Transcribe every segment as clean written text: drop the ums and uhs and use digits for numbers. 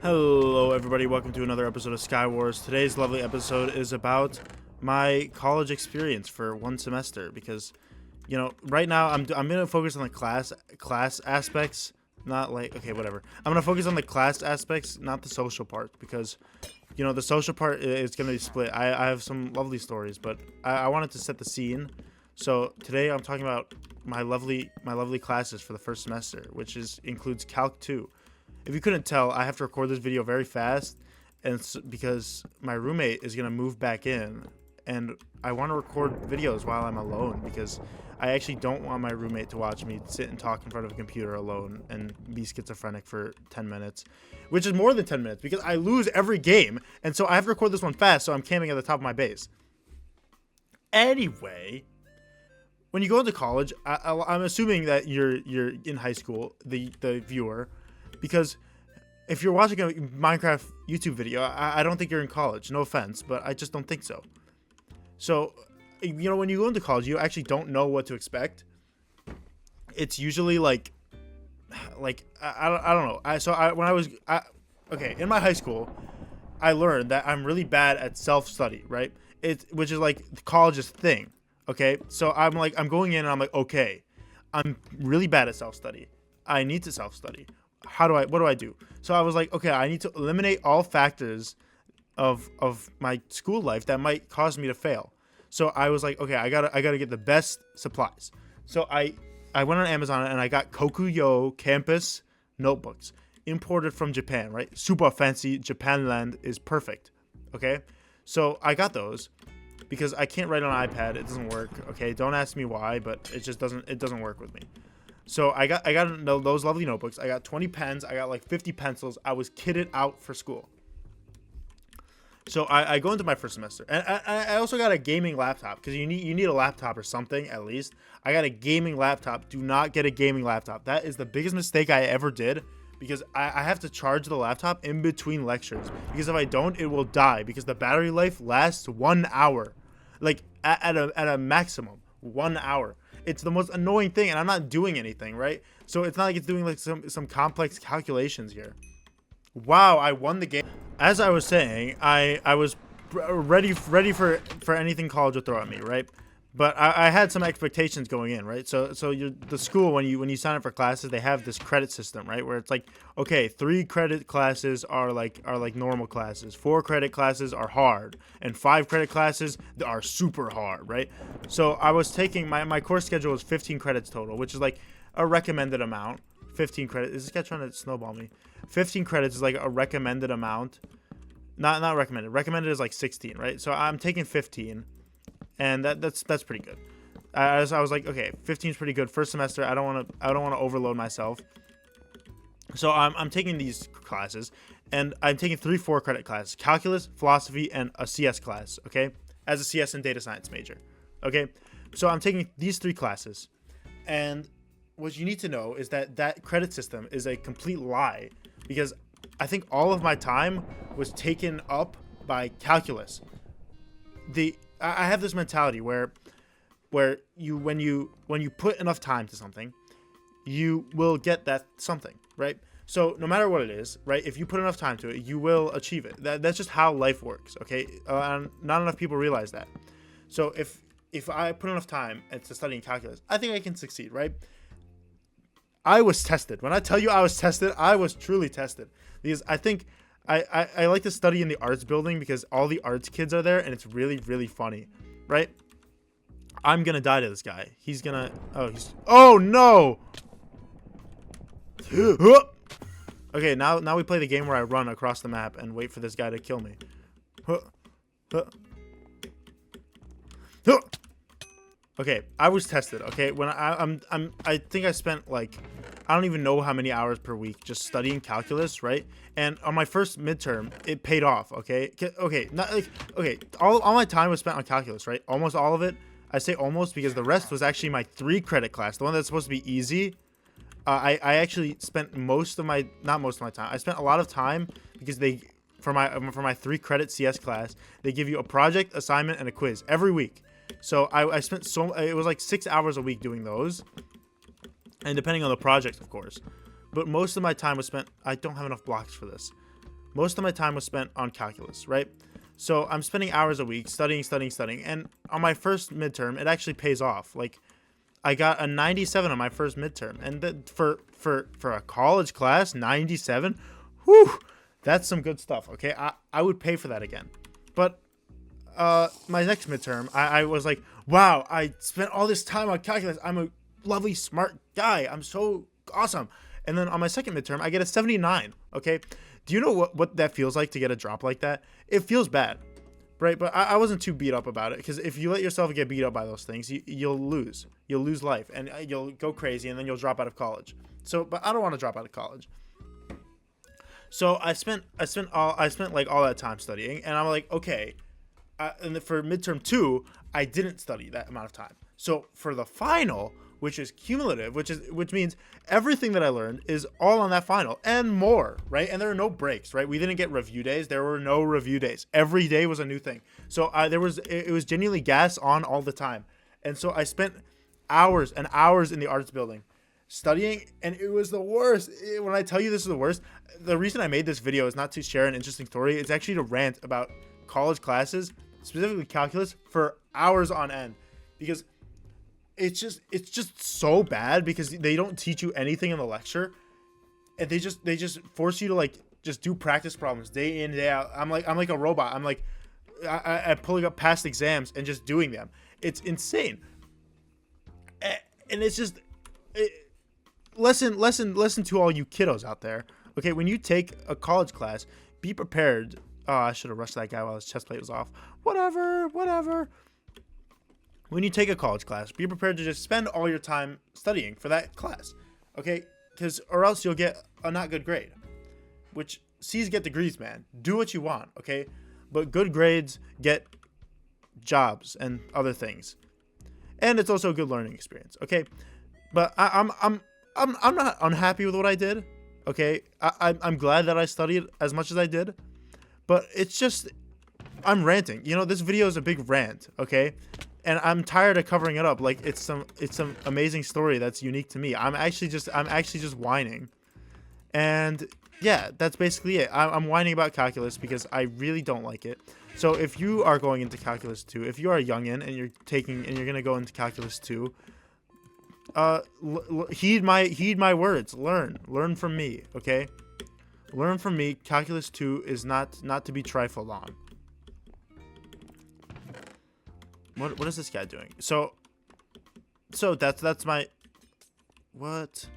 Hello everybody, welcome to another episode of SkyWars. Today's lovely episode is about my college experience for one semester because, right now I'm going to focus on the class aspects, not like, okay, whatever. I'm going to focus on the class aspects, not the social part, because, the social part is going to be split. I have some lovely stories, but I wanted to set the scene. So today I'm talking about my lovely classes for the first semester, which includes Calc 2. If you couldn't tell, I have to record this video very fast, and it's because my roommate is gonna move back in, and I want to record videos while I'm alone because I actually don't want my roommate to watch me sit and talk in front of a computer alone and be schizophrenic for 10 minutes, which is more than 10 minutes because I lose every game, and so I have to record this one fast, so I'm camping at the top of my base. Anyway, when you go into college, I'm assuming that you're in high school, the viewer. Because if you're watching a Minecraft YouTube video, I don't think you're in college. No offense, but I just don't think so. So, when you go into college, you actually don't know what to expect. It's usually like I don't know. Okay, in my high school, I learned that I'm really bad at self-study, right? Which is like college's thing. Okay, so I'm going in and I'm like, okay, I'm really bad at self-study. I need to self-study. What do I do? So I was like, okay, I need to eliminate all factors of my school life that might cause me to fail. So I was like, okay, I gotta get the best supplies. So I went on Amazon and I got Kokuyo Campus notebooks imported from Japan, right? Super fancy. Japanland is perfect. Okay, so I got those because I can't write on an iPad. It doesn't work. Okay, don't ask me why, but it doesn't work with me. So I got those lovely notebooks. I got 20 pens. I got like 50 pencils. I was kitted out for school. So I go into my first semester, and I also got a gaming laptop because you need a laptop or something at least. I got a gaming laptop. Do not get a gaming laptop. That is the biggest mistake I ever did because I have to charge the laptop in between lectures because if I don't, it will die because the battery life lasts 1 hour, like at a maximum 1 hour. It's the most annoying thing, and I'm not doing anything, right? So it's not like it's doing like some complex calculations here. Wow, I won the game. As I was saying, I was ready for anything college would throw at me, right? But I had some expectations going in, right? So the school when you sign up for classes, they have this credit system, right? Where it's like, okay, 3 credit classes are like normal classes, 4 credit classes are hard, and 5 credit classes are super hard, right? So I was taking my course schedule was 15 credits total, which is like a recommended amount. 15 credits. Is this guy trying to snowball me? 15 credits is like a recommended amount. Not recommended. Recommended is like 16, right? So I'm taking 15. And that's pretty good. I was like, okay, 15 is pretty good. First semester, I don't want to overload myself. So I'm taking these classes, and I'm taking 3 4-credit classes: calculus, philosophy, and a CS class. Okay, as a CS and data science major. Okay, so I'm taking these 3 classes, and what you need to know is that credit system is a complete lie because I think all of my time was taken up by calculus. I have this mentality where when you put enough time to something, you will get that something, right? So no matter what it is, right? If you put enough time to it, you will achieve it. That's just how life works, okay? And not enough people realize that. So if I put enough time into studying calculus, I think I can succeed, right? I was tested. When I tell you I was tested, I was truly tested because I think I like to study in the arts building because all the arts kids are there and it's really, really funny, right? I'm gonna die to this guy. Oh no! Okay, now we play the game where I run across the map and wait for this guy to kill me. Okay, I was tested. Okay, when I think I spent like I don't even know how many hours per week just studying calculus, right? And on my first midterm, it paid off. Okay, all my time was spent on calculus, right? Almost all of it. I say almost because the rest was actually my 3 credit class, the one that's supposed to be easy. I actually spent not most of my time. I spent a lot of time because for my 3 credit CS class, they give you a project, assignment, and a quiz every week. So I spent it was like 6 hours a week doing those, and depending on the project, of course. But most of my time was spent. I don't have enough blocks for this. most of my time was spent on calculus, right? So I'm spending hours a week studying, and on my first midterm, it actually pays off. Like, I got a 97 on my first midterm, and for a college class, 97, whew, that's some good stuff. Okay, I would pay for that again. But my next midterm, I was like, wow, I spent all this time on calculus. I'm a lovely, smart guy. I'm so awesome. And then on my second midterm, I get a 79. Okay, do you know what that feels like to get a drop like that? It feels bad, right? But I wasn't too beat up about it, because if you let yourself get beat up by those things, you'll lose life, and you'll go crazy, and then you'll drop out of college. So, but I don't want to drop out of college. So I spent like all that time studying, and I'm like, okay. And for midterm 2, I didn't study that amount of time. So for the final, which is cumulative, which means everything that I learned is all on that final and more, right? And there are no breaks, right? We didn't get review days. There were no review days. Every day was a new thing. So it was genuinely gas on all the time. And so I spent hours and hours in the arts building studying, and it was the worst. When I tell you this is the worst, the reason I made this video is not to share an interesting story. It's actually to rant about college classes, specifically calculus, for hours on end, because it's just so bad, because they don't teach you anything in the lecture, and they just force you to like just do practice problems day in, day out. I'm like a robot. I'm like I'm pulling up past exams and just doing them. It's insane. And it's just lesson to all you kiddos out there. Okay, when you take a college class, be prepared. Oh, I should have rushed that guy while his chest plate was off. Whatever. When you take a college class, be prepared to just spend all your time studying for that class, okay? Or else you'll get a not good grade, which C's get degrees, man. Do what you want, okay? But good grades get jobs and other things, and it's also a good learning experience, okay? But I'm not unhappy with what I did, okay? I'm glad that I studied as much as I did, but it's just, I'm ranting. You know, this video is a big rant, okay? And I'm tired of covering it up like it's some amazing story that's unique to me. I'm actually just whining. And yeah, that's basically it. I'm whining about calculus because I really don't like it. So if you are going into calculus 2, if you are a youngin and you're gonna go into calculus 2, heed my words. Learn from me, okay? Learn from me. Calculus 2 is not to be trifled on. What is this guy doing? So that's my what?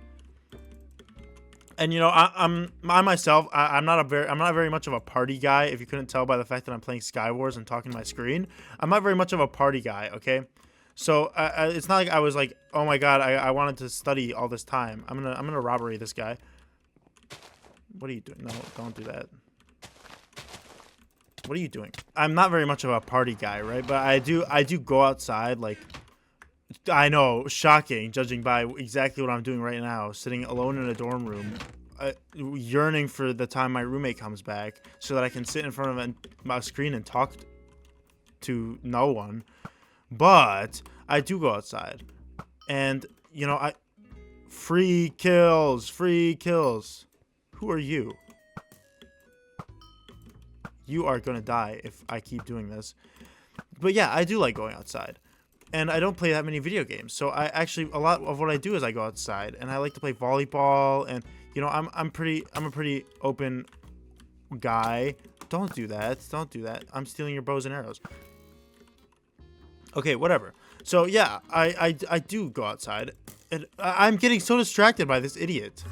And you know, I'm not very much of a party guy. If you couldn't tell by the fact that I'm playing SkyWars and talking to my screen, I'm not very much of a party guy. Okay, so it's not like I was like, oh my god, I wanted to study all this time. I'm gonna robbery this guy. What are you doing? No, don't do that. What are you doing? I'm not very much of a party guy, right? But I do go outside. Like, I know, shocking, judging by exactly what I'm doing right now, sitting alone in a dorm room, yearning for the time my roommate comes back so that I can sit in front of my screen and talk to no one. But I do go outside, and you know, free kills. Who are you? You are gonna die if I keep doing this. But yeah, I do like going outside, and I don't play that many video games. So a lot of what I do is I go outside, and I like to play volleyball. And you know, I'm a pretty open guy. Don't do that. I'm stealing your bows and arrows. Okay, whatever. So yeah, I do go outside, and I'm getting so distracted by this idiot.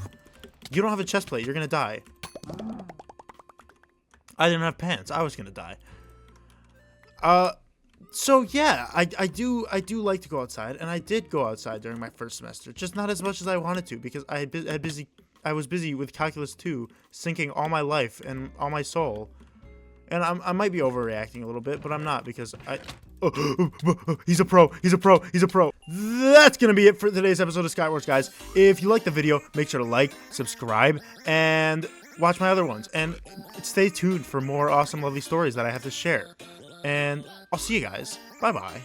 You don't have a chest plate. You're gonna die. I didn't have pants. I was gonna die. So yeah, I do like to go outside, and I did go outside during my first semester, just not as much as I wanted to, because I was busy with calculus 2, sinking all my life and all my soul. And I might be overreacting a little bit, but I'm not, because he's a pro. That's gonna be it for today's episode of SkyWars, guys. If you like the video, make sure to like, subscribe, and watch my other ones, and stay tuned for more awesome, lovely stories that I have to share. And I'll see you guys. Bye bye.